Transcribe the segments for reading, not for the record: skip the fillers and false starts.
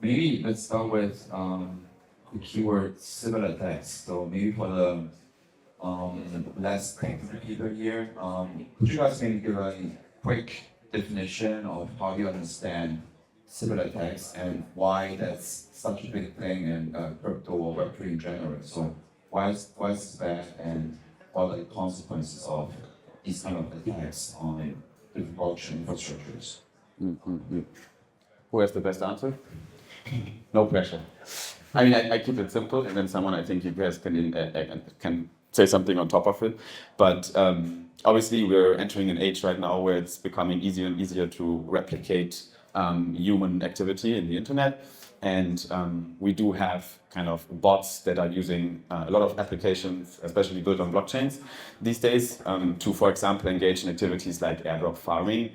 maybe let's start with the keyword Sybil attacks. So maybe for the less technical people here, could you guys maybe give a quick definition of how you understand Sybil attacks and why that's such a big thing in crypto or Web3 in general? So why is it bad and what are the consequences of these kind of attacks on different blockchain infrastructures? Who has the best answer? No pressure. I mean, I keep it simple, and then someone, I think you guys can say something on top of it. But obviously, we're entering an age right now where it's becoming easier and easier to replicate human activity in the internet. And we do have kind of bots that are using a lot of applications, especially built on blockchains these days, to, for example, engage in activities like airdrop farming,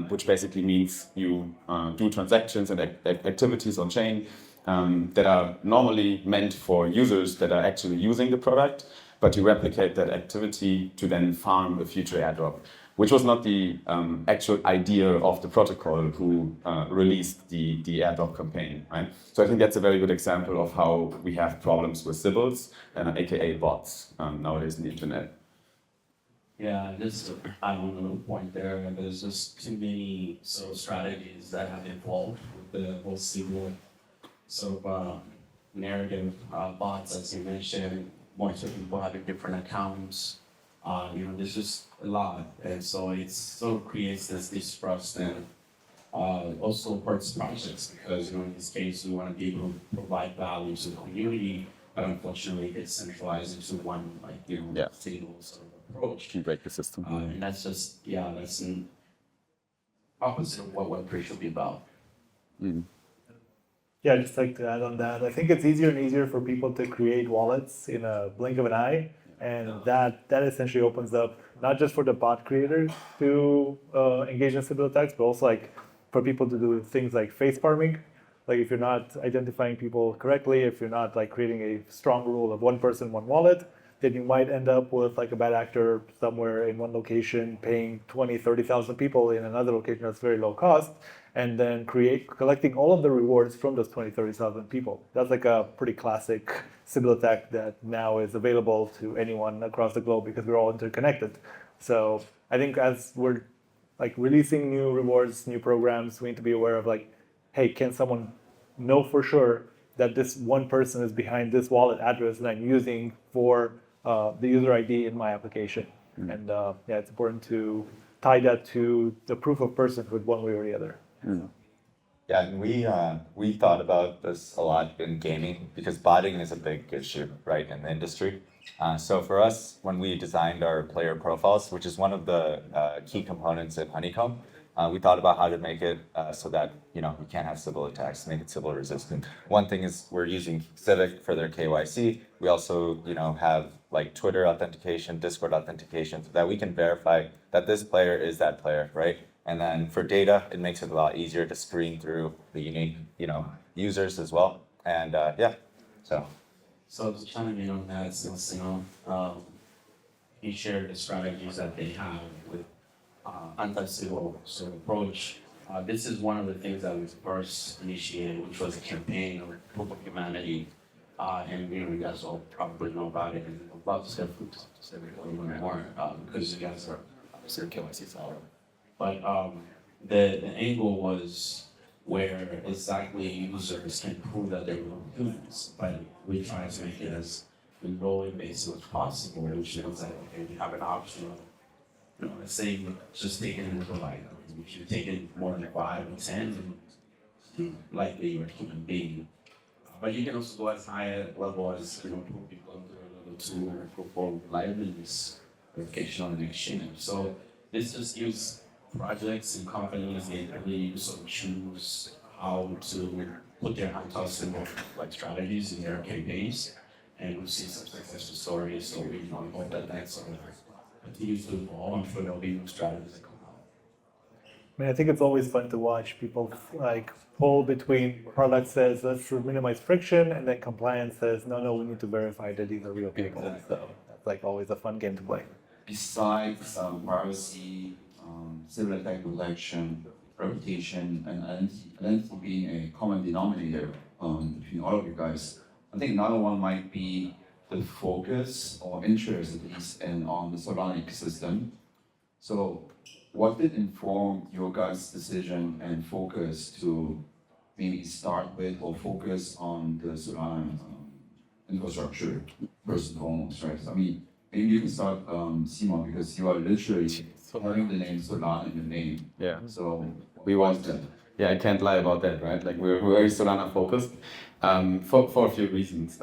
which basically means you do transactions and activities on chain that are normally meant for users that are actually using the product, but you replicate that activity to then farm a future airdrop, which was not the actual idea of the protocol who released the airdrop campaign, right? So I think that's a very good example of how we have problems with Sybils, aka bots, nowadays in the internet. Yeah, just add on another point there. There's just too many sort of strategies that have evolved with the whole Sybil sort of narrative bots, as you mentioned. Multiple people having different accounts. There's just a lot, and so it sort of creates this distrust and also hurts projects because in this case we want to be able to provide value to the community, but unfortunately it's centralized into one single sort of approach. You break the system. And that's just that's an opposite of what Web3 should be about. Yeah, I'd just like to add on that. I think it's easier and easier for people to create wallets in a blink of an eye. And that essentially opens up not just for the bot creators to engage in Sybil attacks, but also like for people to do things like face farming. Like if you're not identifying people correctly, if you're not like creating a strong rule of one person, one wallet, then you might end up with like a bad actor somewhere in one location paying 20, 30,000 people in another location that's very low cost, and then collecting all of the rewards from those 20, 30,000 people. That's like a pretty classic Sybil attack that now is available to anyone across the globe because we're all interconnected. So I think as we're like releasing new rewards, new programs, we need to be aware of like, hey, can someone know for sure that this one person is behind this wallet address that I'm using for the user ID in my application? And it's important to tie that to the proof of personhood one way or the other. Yeah, and we thought about this a lot in gaming because botting is a big issue, right, in the industry. So for us, when we designed our player profiles, which is one of the key components in Honeycomb, we thought about how to make it so that you can't have Sybil attacks, make it Sybil resistant. One thing is we're using Civic for their KYC. We also have like Twitter authentication, Discord authentication, so that we can verify that this player is that player, right? And then for data, it makes it a lot easier to screen through the unique users as well. And So just chiming in on that, since he shared the strategies that they have with anti-Sybil sort of approach. This is one of the things that was first initiated, which was a campaign or Proof of Humanity, and you guys all probably know about it. And I'd love to say a little more because you guys are obviously KYC follower. But the angle was where exactly users can prove that they're real humans, but we try to make it as enrolling-based as possible, which means that we have an option of, let's say, just taking it as a light. If you take it more than 5 or 10, then likely you're a human being. But you can also go as high a level as, prove people up to level 2 or perform liveness verification on an exchange. So this just gives projects and companies the ability to sort of choose how to put their anti-Sybil like strategies in their campaigns, and we've seen some successful stories. So we hope that that sort of continues to evolve. I'm sure there'll be new strategies that come out. I mean, I think it's always fun to watch people like pull between part that says let's minimize friction, and then compliance says no, we need to verify that these are real people. Exactly. So that's like always a fun game to play. Besides privacy, Sybil attack detection, reputation and identity being a common denominator between all of you guys, I think another one might be the focus or interest, at least, on the Solana ecosystem. So, what did inform your guys' decision and focus to maybe start with or focus on the Solana infrastructure first and foremost, right? So, I mean, maybe you can start, Simon, because you are literally having the name Solana in your name. Yeah. So, We want that. Yeah, I can't lie about that, right? Like we're very Solana focused for a few reasons.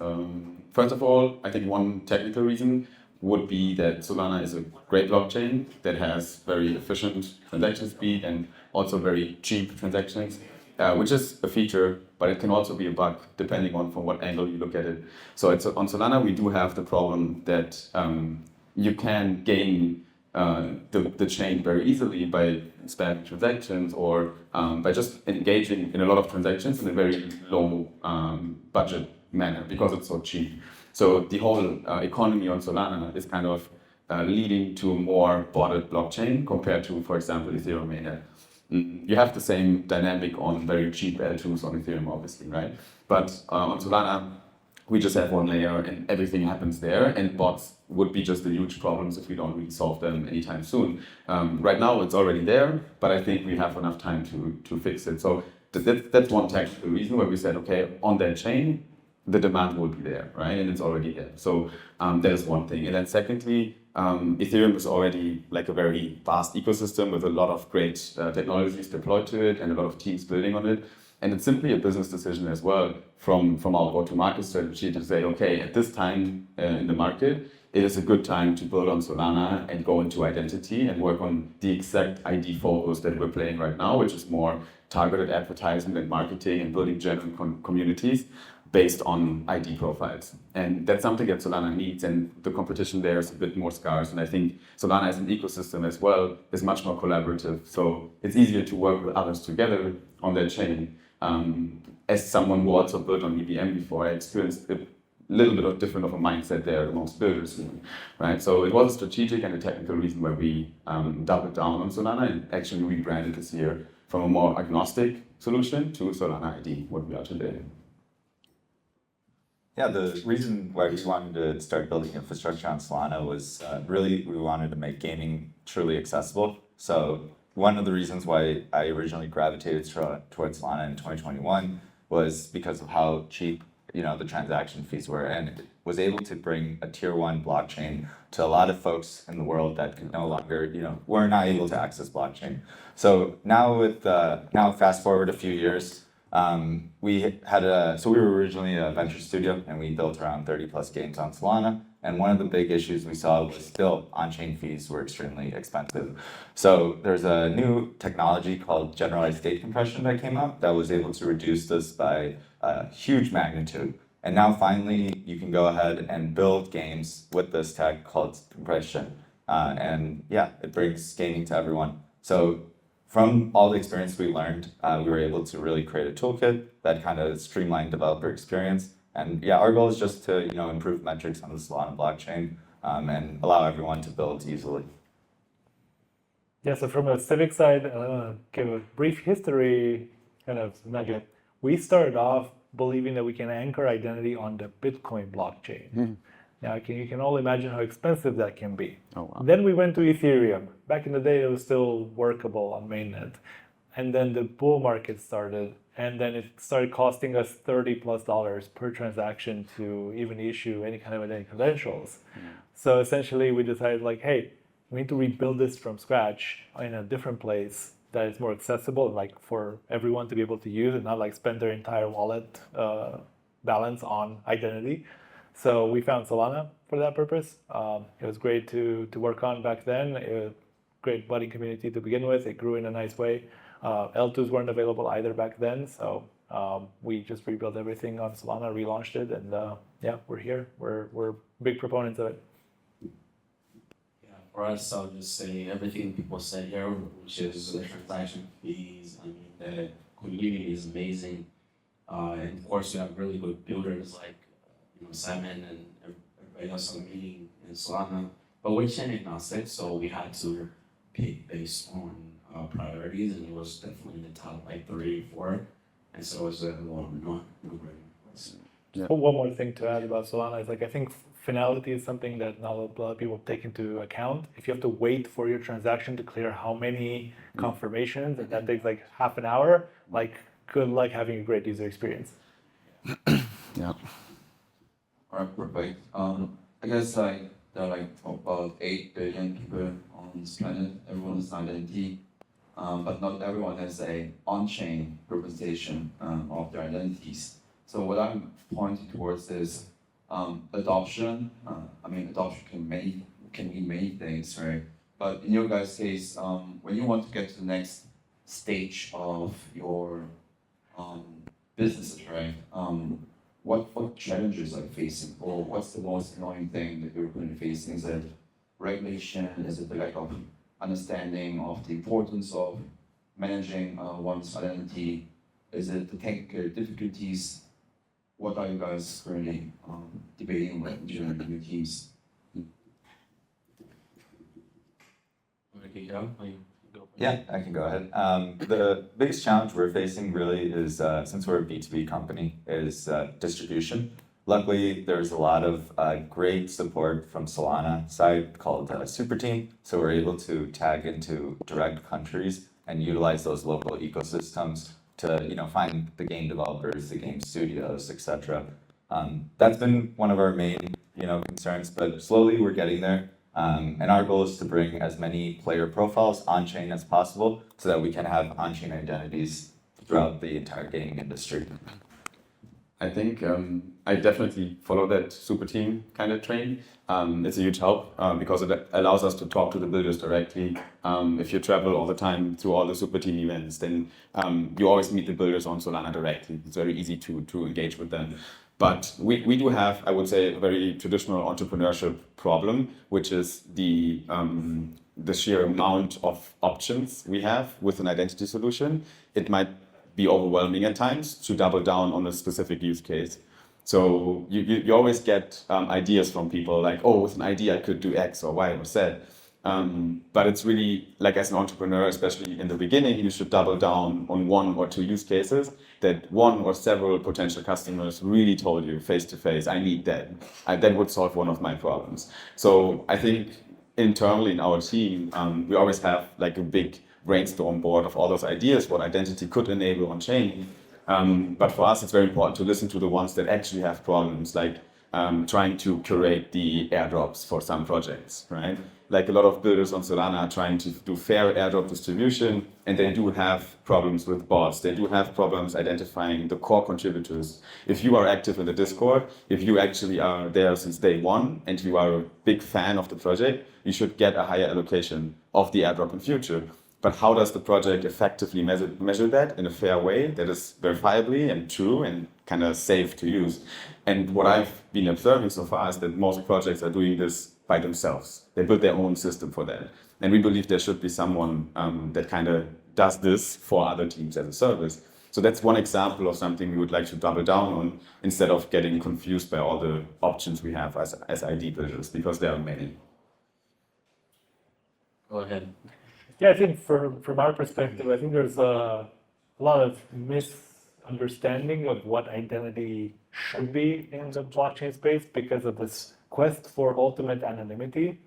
First of all, I think one technical reason would be that Solana is a great blockchain that has very efficient transaction speed and also very cheap transactions, which is a feature, but it can also be a bug depending on from what angle you look at it. So on Solana, we do have the problem that you can gain the chain very easily by spamming transactions or by just engaging in a lot of transactions in a very low budget manner because it's so cheap. So the whole economy on Solana is kind of leading to a more botted blockchain compared to, for example, Ethereum mainnet. You have the same dynamic on very cheap L2s on Ethereum, obviously, right? But on Solana, we just have one layer and everything happens there, and bots would be just a huge problems if we don't really solve them anytime soon. Right now it's already there, but I think we have enough time to fix it. So that's one technical reason where we said, okay, on that chain, the demand will be there, right? And it's already there. So that is one thing. And then secondly, Ethereum is already like a very vast ecosystem with a lot of great technologies deployed to it and a lot of teams building on it. And it's simply a business decision as well from our go-to-market strategy to say, okay, at this time in the market, it is a good time to build on Solana and go into identity and work on the exact ID focus that we're playing right now, which is more targeted advertisement and marketing and building genuine communities based on ID profiles. And that's something that Solana needs, and the competition there is a bit more scarce. And I think Solana as an ecosystem as well is much more collaborative. So it's easier to work with others together on that chain. As someone who also built on EVM before, I experienced a little bit of different of a mindset there amongst builders, right? So it was a strategic and a technical reason why we doubled down on Solana and actually rebranded this year from a more agnostic solution to Solana ID, what we are today. Yeah, the reason why we wanted to start building infrastructure on Solana was really we wanted to make gaming truly accessible. So one of the reasons why I originally gravitated towards Solana in 2021 was because of how cheap, the transaction fees were, and it was able to bring a tier one blockchain to a lot of folks in the world that could no longer, were not able to access blockchain. So now fast forward a few years, we were originally a venture studio and we built around 30 plus games on Solana. And one of the big issues we saw was still on-chain fees were extremely expensive. So there's a new technology called generalized state compression that came out that was able to reduce this by a huge magnitude. And now finally, you can go ahead and build games with this tech called compression. It brings gaming to everyone. So from all the experience we learned, we were able to really create a toolkit that kind of streamlined developer experience. And our goal is just to improve metrics on the Solana blockchain and allow everyone to build easily. Yeah, so from a civic side, I want to give a brief history kind of nugget. We started off believing that we can anchor identity on the Bitcoin blockchain. Now, you can all imagine how expensive that can be. Oh, wow. Then we went to Ethereum. Back in the day, it was still workable on mainnet. And then the bull market started, and then it started costing us $30+ per transaction to even issue any kind of identity credentials. So essentially, we decided hey, we need to rebuild this from scratch in a different place that is more accessible, for everyone to be able to use and not spend their entire wallet balance on identity. So we found Solana for that purpose. It was great to work on back then. It was a great budding community to begin with. It grew in a nice way. L2s weren't available either back then, so we just rebuilt everything on Solana, relaunched it, and we're here. We're big proponents of it. Yeah, for us, I'll just say everything people said here, which is the transaction fees. I mean, the community is amazing, and of course, you have really good builders like Simon and everybody else on the meeting in Solana. But we're chain agnostic, so we had to pick based on priorities, and it was definitely in the top like 3 or 4. And so it was a no-brainer. One more thing to add about Solana is like I think finality is something that not a lot of people take into account. If you have to wait for your transaction to clear how many confirmations, and that takes like half an hour, like good luck having a great user experience. Yeah. All right, perfect. I guess like there are like about 8 billion people on this planet. Everyone has an identity, but not everyone has a on-chain representation of their identities. So what I'm pointing towards is adoption. I mean, adoption can mean many things, right? But in your guys' case, when you want to get to the next stage of your businesses, right? What challenges are you facing, or what's the most annoying thing that you're currently facing? Is it regulation? Is it the lack of understanding of the importance of managing one's identity? Is it the technical difficulties? What are you guys currently debating with your teams? Yeah, I can go ahead. The biggest challenge we're facing really is, since we're a B2B company, is distribution. Luckily, there's a lot of great support from Solana side called Super Team. So we're able to tag into direct countries and utilize those local ecosystems to, you know, find the game developers, the game studios, etc. That's been one of our main, you know, concerns, but slowly we're getting there. And our goal is to bring as many player profiles on-chain as possible so that we can have on-chain identities throughout the entire gaming industry. I think I definitely follow that super team kind of train. It's a huge help because it allows us to talk to the builders directly. If you travel all the time through all the super team events, then you always meet the builders on Solana directly. It's very easy to engage with them. But we do have, I would say, a very traditional entrepreneurship problem, which is the sheer amount of options we have with an identity solution. It might be overwhelming at times to double down on a specific use case. So you always get ideas from people like, oh, with an idea I could do X or Y or Z. But it's really like, as an entrepreneur, especially in the beginning, you should double down on 1 or 2 use cases that 1 or several potential customers really told you face to face, I need that. That would solve one of my problems. So I think internally in our team, we always have like a big brainstorm board of all those ideas, what identity could enable on chain. But for us, it's very important to listen to the ones that actually have problems, like trying to curate the airdrops for some projects, right? Like a lot of builders on Solana are trying to do fair airdrop distribution, and they do have problems with bots. They do have problems identifying the core contributors. If you are active in the Discord, if you actually are there since day 1 and you are a big fan of the project, you should get a higher allocation of the airdrop in future. But how does the project effectively measure that in a fair way that is verifiably and true and kind of safe to use? And what I've been observing so far is that most projects are doing this by themselves. They build their own system for that. And we believe there should be someone that kind of does this for other teams as a service. So that's one example of something we would like to double down on instead of getting confused by all the options we have as ID builders, because there are many. Go ahead. Yeah, I think from our perspective, I think there's a lot of misunderstanding of what identity should be in the blockchain space because of this quest for ultimate anonymity.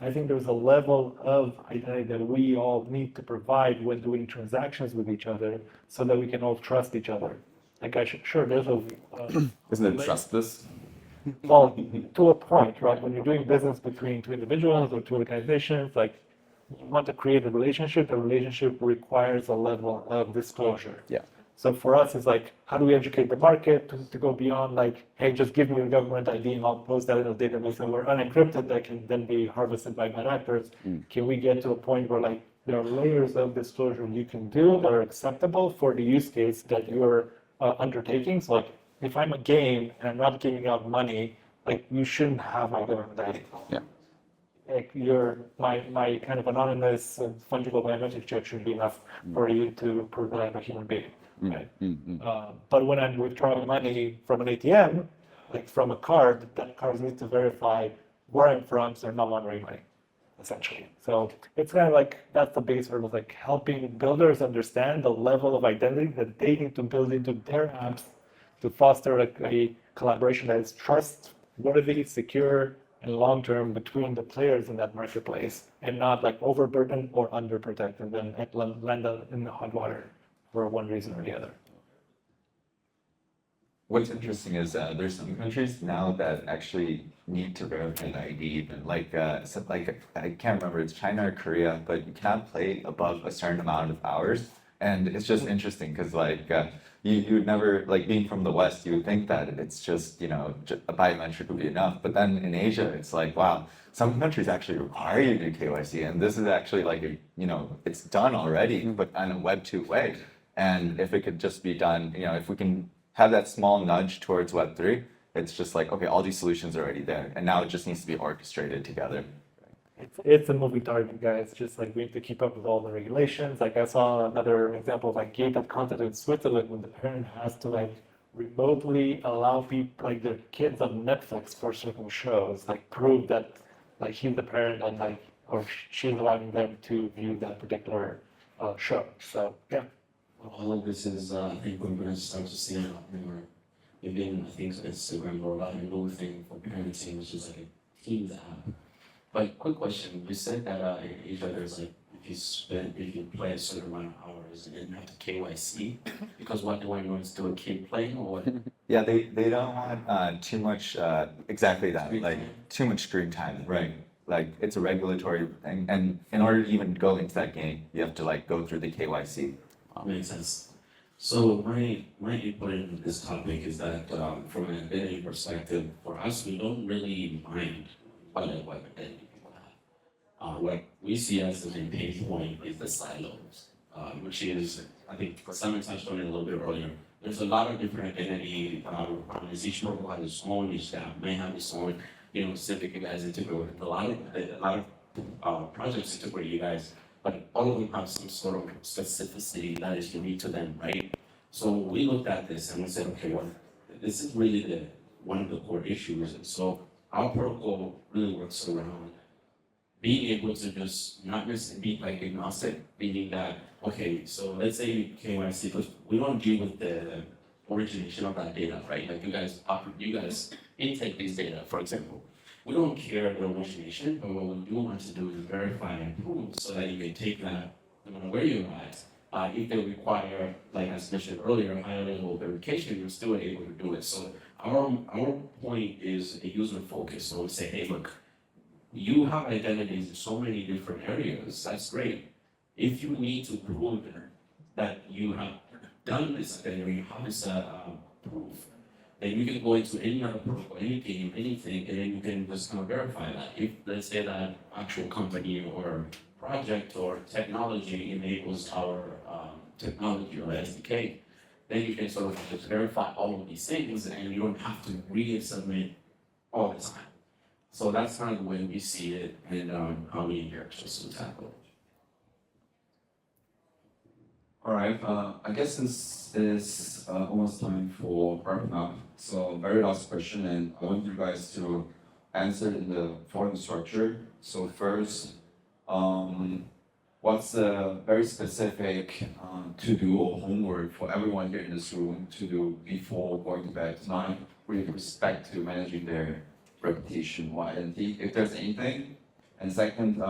I think there's a level of identity that we all need to provide when doing transactions with each other so that we can all trust each other. Like sure, there's a... Isn't it trustless? Well, to a point, right? When you're doing business between 2 individuals or 2 organizations, like, you want to create a relationship. The relationship requires a level of disclosure. Yeah. So for us, it's like, how do we educate the market to go beyond like, hey, just give me your government ID and I'll post that in a database and we're unencrypted that can then be harvested by bad actors. Can we get to a point where like there are layers of disclosure you can do that are acceptable for the use case that you're undertaking? So like, if I'm a game and I'm not giving out money, like you shouldn't have my government ID. Yeah. Like my kind of anonymous fungible biometric check should be enough for you to prove that I'm a human being, right? But when I'm withdrawing money from an ATM, like from a card, that card needs to verify where I'm from, so I'm not laundering money. essentially. So it's kind of like that's the base for like helping builders understand the level of identity that they need to build into their apps to foster a collaboration that is trustworthy, secure, and long-term between the players in that marketplace, and not like overburdened or underprotected and land in the hot water for one reason or the other. What's interesting is there's some countries now that actually need to verify an ID, and like I can't remember, it's China or Korea, but you cannot play above a certain amount of hours, and it's just interesting because you would never, like being from the West, you would think that it's just a biometric would be enough, but then in Asia it's like, wow, some countries actually require you to do KYC, and this is actually like it's done already, but in a Web 2 way, and if it could just be done, if we can have that small nudge towards Web3, it's just like, okay, all these solutions are already there, and now it just needs to be orchestrated together. It's a moving target, guys. Just like we have to keep up with all the regulations. Like I saw another example of like gated content in Switzerland when the parent has to like remotely allow people, like their kids on Netflix for certain shows, like prove that like he's the parent and like, or she's allowing them to view that particular show. So yeah. All of this is, I think we're going to start to see a lot more. Even I think Instagram or a lot of new thing for parenting, which is like a Teams app. But quick question, you said that in Asia there's like if you play a certain amount of hours and you have to KYC, because what do I know is do a kid playing or what? Yeah, they don't want too much exactly that, like too much screen time, right? Like it's a regulatory thing, and in order to even go into that game, you have to like go through the KYC. Makes sense. So my input in this topic is that from an identity perspective, for us, we don't really mind what identity people have. What we see as the main pain point is the silos, which is, I think Simon touched on it a little bit earlier. There's a lot of different identity requirements. Each protocol has its own, each app may have its own, specific you guys integrate with a lot of projects integrate you guys, but all of them have some sort of specificity that is unique to them, right? So we looked at this and we said, okay, well, this is really one of the core issues. And so our protocol really works around being able to just not just be like agnostic, meaning that, okay, so let's say KYC, because we don't deal with the origination of that data, right? Like you guys intake these data, for example. We don't care the origination, but what we do want to do is verify and prove so that you can take that no matter where you're at. If they require, like as mentioned earlier, a higher level of verification, you're still able to do it. So our point is a user focus. So we say, hey, look, you have identities in so many different areas. That's great. If you need to prove that you have done this identity, you have this proof, then you can go into any other protocol, any game, anything, and then you can just kind of verify that. If let's say that actual company or project or technology enables our technology or SDK, then you can sort of just verify all of these things and you don't have to resubmit all the time. So that's kind of the way we see it and how we actually tackle it. All right, I guess this is almost time for wrapping up. So very last question, and I want you guys to answer in the following structure. So first, what's a very specific to-do or homework for everyone here in this room to do before going to bed tonight with respect to managing their reputation or identity, if there's anything? And second,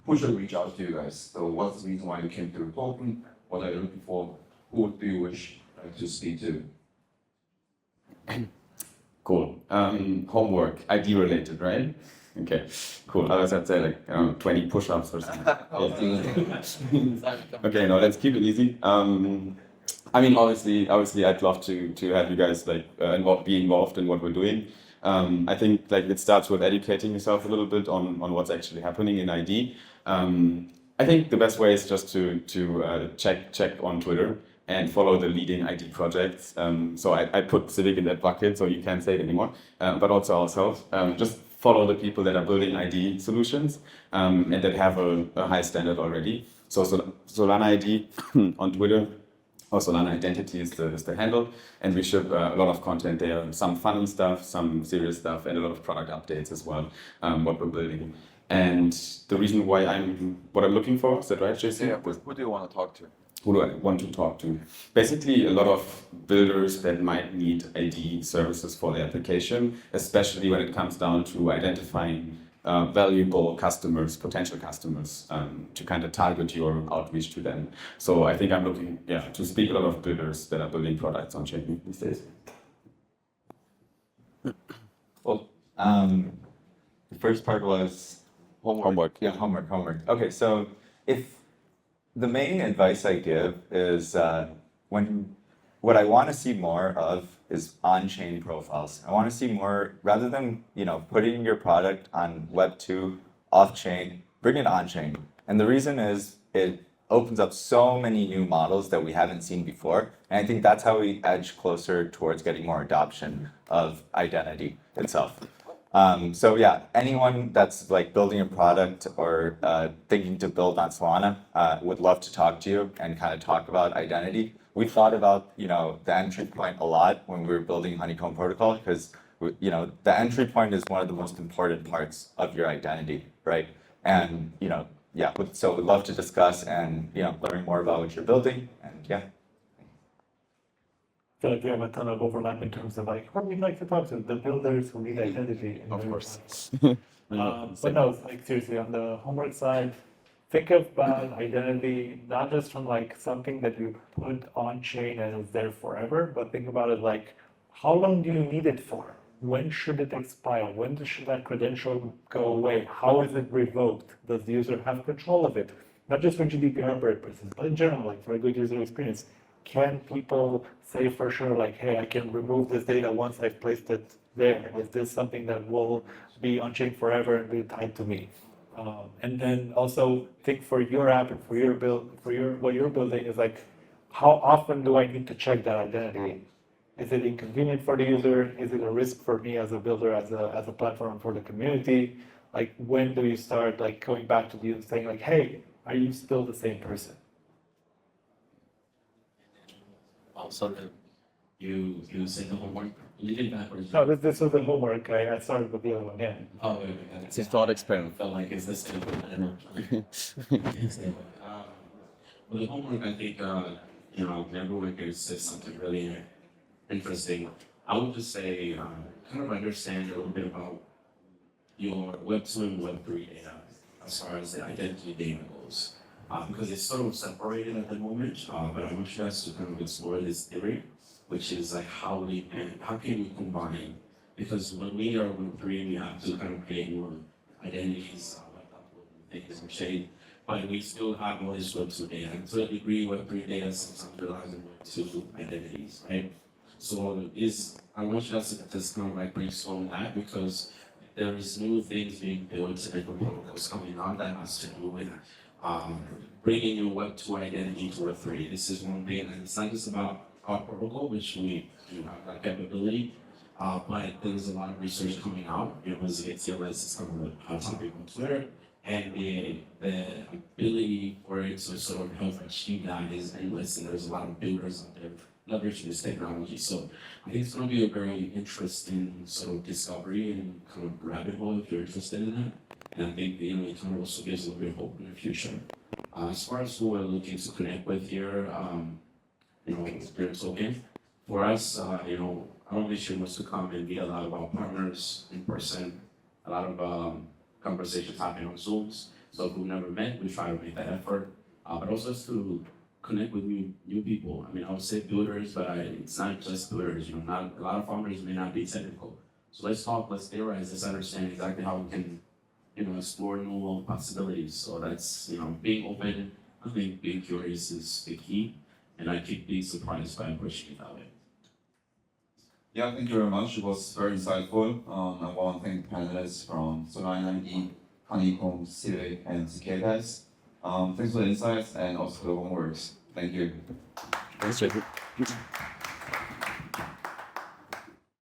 who should reach out to you guys? So what's the reason why you came to Token? What are you looking for? Who do you wish to speak to? Cool. Homework, ID related, right? Okay, cool. I was gonna say like 20 push-ups or something. Okay, no, let's keep it easy. I mean, obviously, I'd love to have you guys like be involved in what we're doing. I think like it starts with educating yourself a little bit on what's actually happening in ID. I think the best way is just to check on Twitter and follow the leading ID projects. So I put Civic in that bucket, so you can't say it anymore. But also ourselves. Just follow the people that are building ID solutions and that have a high standard already. So Solana ID on Twitter, or Solana Identity is the handle, and we ship a lot of content there. Some funny stuff, some serious stuff, and a lot of product updates as well. What we're building. And the reason why what I'm looking for, is that right, Jason? Yeah, who do you want to talk to? Who do I want to talk to? Basically, a lot of builders that might need ID services for their application, especially when it comes down to identifying valuable customers, potential customers, to kind of target your outreach to them. So I think I'm looking, to speak a lot of builders that are building products on chain these days. Well, the first part was Homework. yeah, homework. Okay, so if the main advice I give is what I want to see more of is on-chain profiles. I want to see more, rather than putting your product on Web 2 off-chain, bring it on-chain. And the reason is it opens up so many new models that we haven't seen before. And I think that's how we edge closer towards getting more adoption of identity itself. So yeah, anyone that's like building a product or thinking to build on Solana would love to talk to you and kind of talk about identity. We thought about the entry point a lot when we were building Honeycomb Protocol, because the entry point is one of the most important parts of your identity, right? And so we'd love to discuss and learn more about what you're building, and yeah. I feel like we have a ton of overlap in terms of like, what we'd like to talk to the builders who need identity. Of course. But no, like seriously, on the homework side, think about identity not just from like something that you put on chain and is there forever, but think about it like, how long do you need it for? When should it expire? When should that credential go away? How is it revoked? Does the user have control of it? Not just for GDPR purposes, but in general, like for a good user experience. Can people say for sure, like, hey, I can remove this data once I've placed it there? Is this something that will be on-chain forever and be tied to me? And then also think for your app and for your build, what you're building is like, how often do I need to check that identity? Is it inconvenient for the user? Is it a risk for me as a builder, as a platform for the community? Like, when do you start like going back to you and saying like, hey, are you still the same person? Also, you said the homework. You did backwards. No, this was the homework. I started with the other one. Yeah. Oh, wait. It's a thought experiment. Felt like, is this good? I don't know. Well, the homework, I think, everyone here says something really interesting. I would just say, kind of understand a little bit about your Web 2 and Web 3 data as far as the identity data goes. Because it's sort of separated at the moment, but I want you guys to kind of explore this theory, which is like how can we combine? Because when we are Web 3, we have to kind of create more identities, things and shade, but we still have all this Web 2 data. And to a degree, Web 3 data sometimes relies on Web 2 identities, right? So I want you guys to just kind of like brainstorm that, because there is new things being built and protocols coming on that has to do with bringing your Web 2 identity to Web 3. This is one thing, and it's not just about our protocol, which we do have that capability, but there's a lot of research coming out. zkPass is coming with topic on Twitter, and the ability for it to sort of help achieve that is endless, and there's a lot of builders out there leveraging this technology. So I think it's going to be a very interesting sort of discovery and kind of rabbit hole if you're interested in that. And I think it kind of also gives a little bit of hope in the future. As far as who we're looking to connect with here, Spirit Token, for us, our mission was to come and meet a lot of our partners in person, a lot of conversations happening on Zooms. So if we've never met, we try to make that effort, but also to connect with new people. I mean, I would say builders, but it's not just builders. Not a lot of farmers may not be technical. So let's talk, let's theorize, let's understand exactly how we can, explore new possibilities. So that's, being open. I think being curious is the key, and I keep being surprised by appreciating that way. Yeah, thank you very much. It was very insightful. I want to thank the panelists from Solana, Honeycomb, Sybil, and zkPass. Thanks for the insights and also the homeworks. Thank you. Thanks, Jacob.